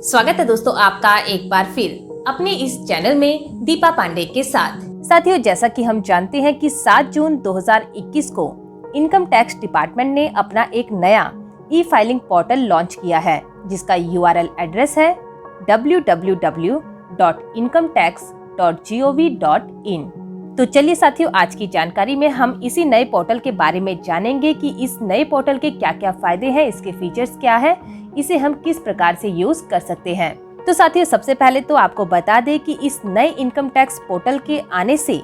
स्वागत है दोस्तों आपका एक बार फिर अपने इस चैनल में दीपा पांडे के साथ। साथियों, जैसा कि हम जानते हैं कि 7 जून 2021 को इनकम टैक्स डिपार्टमेंट ने अपना एक नया ई फाइलिंग पोर्टल लॉन्च किया है, जिसका URL एड्रेस है www.incometax.gov.in। तो चलिए साथियों, आज की जानकारी में हम इसी नए पोर्टल के बारे में जानेंगे कि इस नए पोर्टल के क्या क्या फायदे हैं, इसके फीचर्स क्या है, इसे हम किस प्रकार से यूज कर सकते हैं। तो साथियों, सबसे पहले तो आपको बता दें कि इस नए इनकम टैक्स पोर्टल के आने से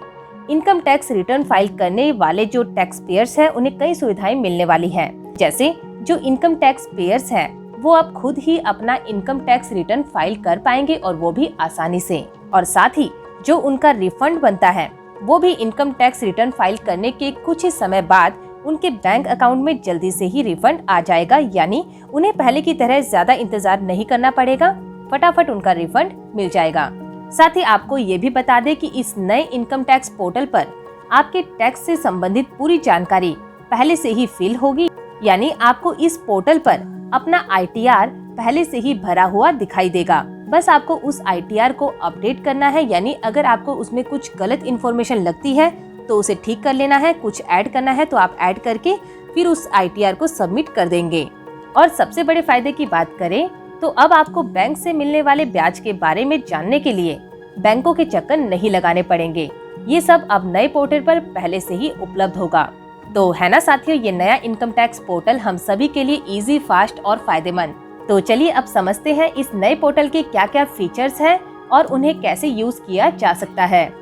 इनकम टैक्स रिटर्न फाइल करने वाले जो टैक्स पेयर्स हैं उन्हें कई सुविधाएं मिलने वाली हैं। जैसे जो इनकम टैक्स पेयर्स हैं वो अब खुद ही अपना इनकम टैक्स रिटर्न फाइल कर पाएंगे और वो भी आसानी से। और साथ ही जो उनका रिफंड बनता है वो भी इनकम टैक्स रिटर्न फाइल करने के कुछ ही समय बाद उनके बैंक अकाउंट में जल्दी से ही रिफंड आ जाएगा। यानी उन्हें पहले की तरह ज्यादा इंतजार नहीं करना पड़ेगा, फटाफट उनका रिफंड मिल जाएगा। साथ ही आपको ये भी बता दें कि इस नए इनकम टैक्स पोर्टल पर आपके टैक्स से संबंधित पूरी जानकारी पहले से ही फिल होगी। यानी आपको इस पोर्टल पर अपना ITR पहले से ही भरा हुआ दिखाई देगा। बस आपको उस ITR को अपडेट करना है। यानी अगर आपको उसमें कुछ गलत इन्फॉर्मेशन लगती है तो उसे ठीक कर लेना है, कुछ ऐड करना है तो आप ऐड करके फिर उस ITR को सबमिट कर देंगे। और सबसे बड़े फायदे की बात करें तो अब आपको बैंक से मिलने वाले ब्याज के बारे में जानने के लिए बैंकों के चक्कर नहीं लगाने पड़ेंगे। ये सब अब नए पोर्टल पर पहले से ही उपलब्ध होगा। तो है ना साथियों, ये नया इनकम टैक्स पोर्टल हम सभी के लिए इजी, फास्ट और फायदेमंद। तो चलिए अब समझते हैं इस नए पोर्टल के क्या क्या फीचर्स हैं और उन्हें कैसे यूज किया जा सकता है।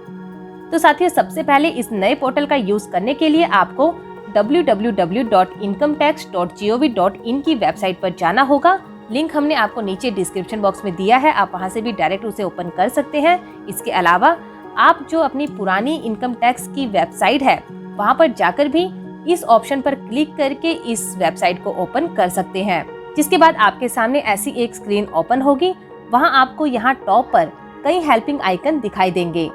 तो साथियों, सबसे पहले इस नए पोर्टल का यूज करने के लिए आपको www.incometax.gov.in की वेबसाइट पर जाना होगा। लिंक हमने आपको नीचे डिस्क्रिप्शन बॉक्स में दिया है, आप वहां से भी डायरेक्ट उसे ओपन कर सकते हैं। इसके अलावा आप जो अपनी पुरानी इनकम टैक्स की वेबसाइट है वहां पर जाकर भी इस ऑप्शन पर क्लिक करके इस वेबसाइट को ओपन कर सकते हैं। जिसके बाद आपके सामने ऐसी एक स्क्रीन ओपन होगी। वहां आपको यहाँ टॉप पर कई हेल्पिंग आइकन दिखाई देंगे।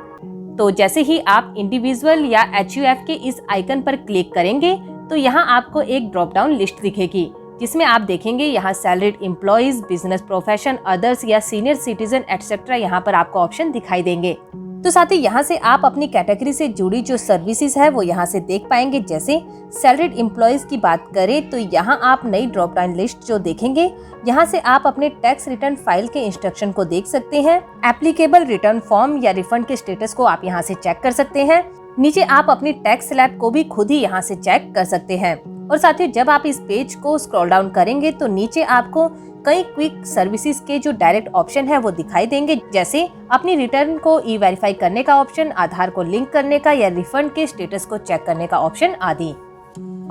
तो जैसे ही आप इंडिविजुअल या HUF के इस आइकन पर क्लिक करेंगे तो यहाँ आपको एक ड्रॉप डाउन लिस्ट दिखेगी, जिसमें आप देखेंगे यहाँ salaried employees, business profession, others या सीनियर सिटीजन एटसेट्रा यहाँ पर आपको ऑप्शन दिखाई देंगे। तो साथ ही यहाँ से आप अपनी कैटेगरी से जुड़ी जो सर्विसेज है वो यहाँ से देख पाएंगे। जैसे सैलरीड एम्प्लॉइज की बात करें तो यहाँ आप नई ड्रॉप डाउन लिस्ट जो देखेंगे, यहाँ से आप अपने टैक्स रिटर्न फाइल के इंस्ट्रक्शन को देख सकते हैं। एप्लीकेबल रिटर्न फॉर्म या रिफंड के स्टेटस को आप यहाँ से चेक कर सकते हैं। नीचे आप अपनी टैक्स स्लैब को भी खुद ही यहाँ से चेक कर सकते हैं। और साथ ही जब आप इस पेज को स्क्रॉल डाउन करेंगे तो नीचे आपको कई क्विक सर्विसेज के जो डायरेक्ट ऑप्शन है वो दिखाई देंगे। जैसे अपनी रिटर्न को ई-वेरीफाई करने का ऑप्शन, आधार को लिंक करने का या रिफंड के स्टेटस को चेक करने का ऑप्शन आदि।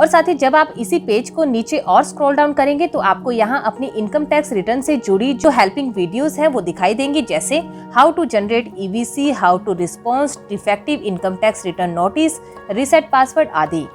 और साथ ही जब आप इसी पेज को नीचे और स्क्रॉल डाउन करेंगे तो आपको यहाँ अपनी इनकम टैक्स रिटर्न से जुड़ी जो हेल्पिंग वीडियोस हैं वो दिखाई देंगी। जैसे how to generate EVC, how to response defective income tax return notice, reset password आदि।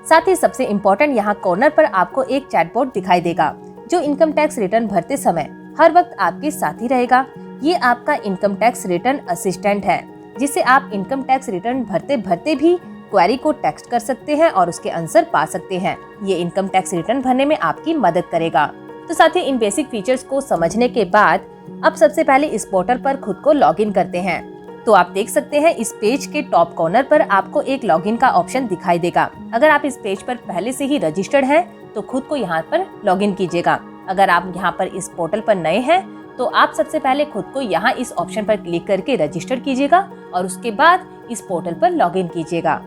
साथ ही सबसे इम्पोर्टेंट यहाँ कॉर्नर पर आपको एक चैटबॉट दिखाई देगा जो इनकम टैक्स रिटर्न भरते समय हर वक्त आपके साथ ही रहेगा। ये आपका इनकम टैक्स रिटर्न असिस्टेंट है, जिससे आप इनकम टैक्स रिटर्न भरते भरते भी क्वेरी को टेक्स्ट कर सकते हैं और उसके आंसर पा सकते हैं। ये इनकम टैक्स रिटर्न भरने में आपकी मदद करेगा। तो साथ ही इन बेसिक फीचर्स को समझने के बाद अब सबसे पहले इस पोर्टल पर खुद को लॉगिन करते हैं। तो आप देख सकते हैं इस पेज के टॉप कॉर्नर पर आपको एक लॉगिन का ऑप्शन दिखाई देगा। अगर आप इस पेज पर पहले से ही रजिस्टर्ड हैं तो खुद को यहाँ पर लॉगिन कीजिएगा। अगर आप यहाँ पर इस पोर्टल पर नए हैं तो आप सबसे पहले खुद को यहाँ इस ऑप्शन पर क्लिक करके रजिस्टर कीजिएगा और उसके बाद इस पोर्टल पर लॉगिन कीजिएगा।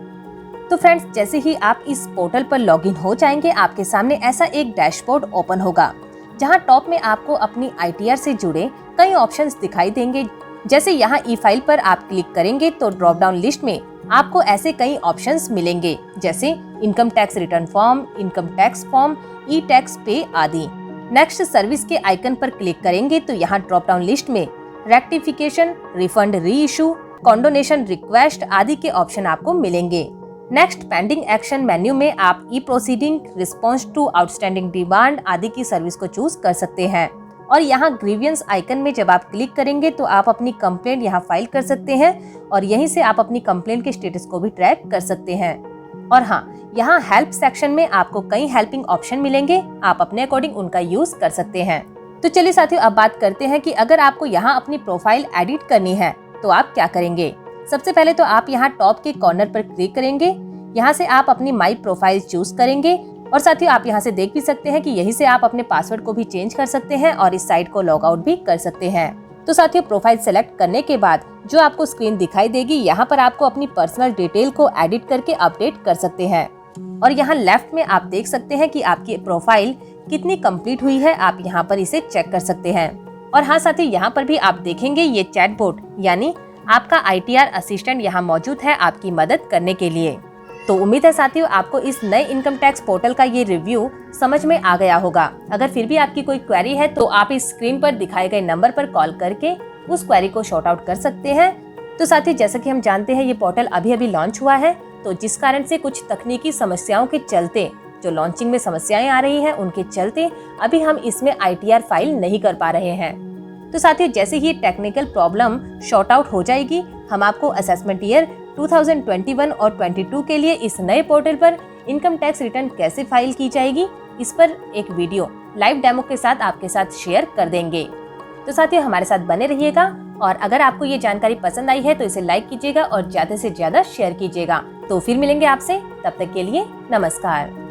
तो फ्रेंड्स, जैसे ही आप इस पोर्टल पर लॉगिन हो जाएंगे आपके सामने ऐसा एक डैशबोर्ड ओपन होगा, जहाँ टॉप में आपको अपनी ITR से जुड़े कई ऑप्शंस दिखाई देंगे। जैसे यहाँ ई फाइल पर आप क्लिक करेंगे तो ड्रॉप डाउन लिस्ट में आपको ऐसे कई ऑप्शंस मिलेंगे। जैसे income tax return form, income tax form, e tax pay आदि। नेक्स्ट सर्विस के आइकन पर क्लिक करेंगे तो यहाँ ड्रॉप डाउन लिस्ट में rectification, refund, reissue, condonation request आदि के ऑप्शन आपको मिलेंगे। नेक्स्ट पेंडिंग एक्शन मेन्यू में आप e proceeding, response to outstanding demand आदि की सर्विस को चूज कर सकते हैं। और यहाँ ग्रीवियंस आइकन में जब आप क्लिक करेंगे तो आप अपनी कंप्लेंट यहाँ फाइल कर सकते हैं और यहीं से आप अपनी कंप्लेंट के स्टेटस को भी ट्रैक कर सकते हैं। और हाँ, यहाँ हेल्प सेक्शन में आपको कई हेल्पिंग ऑप्शन मिलेंगे, आप अपने अकॉर्डिंग उनका यूज कर सकते हैं। तो चलिए साथियों, अब बात करते हैं कि अगर आपको यहाँ अपनी प्रोफाइल एडिट करनी है तो आप क्या करेंगे। सबसे पहले तो आप यहाँ टॉप के कॉर्नर पर क्लिक करेंगे। यहाँ से आप अपनी माई प्रोफाइल चूज करेंगे और साथियों आप यहाँ से देख भी सकते हैं कि यहीं से आप अपने पासवर्ड को भी चेंज कर सकते हैं और इस साइट को लॉग आउट भी कर सकते हैं। तो साथियों प्रोफाइल सेलेक्ट करने के बाद जो आपको स्क्रीन दिखाई देगी, यहाँ पर आपको अपनी पर्सनल डिटेल को एडिट करके अपडेट कर सकते हैं। और यहाँ लेफ्ट में आप देख सकते हैं कि आपकी प्रोफाइल कितनी कंप्लीट हुई है, आप यहाँ पर इसे चेक कर सकते हैं। और हाँ साथियों, यहाँ पर भी आप देखेंगे ये चैटबॉट यानी आपका ITR असिस्टेंट यहाँ मौजूद है आपकी मदद करने के लिए। तो उम्मीद है साथियों आपको इस नए इनकम टैक्स पोर्टल का ये रिव्यू समझ में आ गया होगा। अगर फिर भी आपकी कोई क्वेरी है तो आप इस स्क्रीन पर दिखाए गए नंबर पर कॉल करके उस क्वेरी को सॉर्ट आउट कर सकते हैं। तो साथियों जैसा कि हम जानते हैं ये पोर्टल अभी लॉन्च हुआ है, तो जिस कारण से कुछ तकनीकी समस्याओं के चलते, जो लॉन्चिंग में समस्याएं आ रही हैं उनके चलते अभी हम इसमें ITR फाइल नहीं कर पा रहे हैं। तो साथियों जैसे ही टेक्निकल प्रॉब्लम सॉर्ट आउट हो जाएगी, हम आपको असेसमेंट ईयर 2021 और 22 के लिए इस नए पोर्टल पर इनकम टैक्स रिटर्न कैसे फाइल की जाएगी, इस पर एक वीडियो लाइव डेमो के साथ आपके साथ शेयर कर देंगे। तो साथियों हमारे साथ बने रहिएगा और अगर आपको ये जानकारी पसंद आई है तो इसे लाइक कीजिएगा और ज्यादा से ज्यादा शेयर कीजिएगा। तो फिर मिलेंगे आपसे, तब तक के लिए नमस्कार।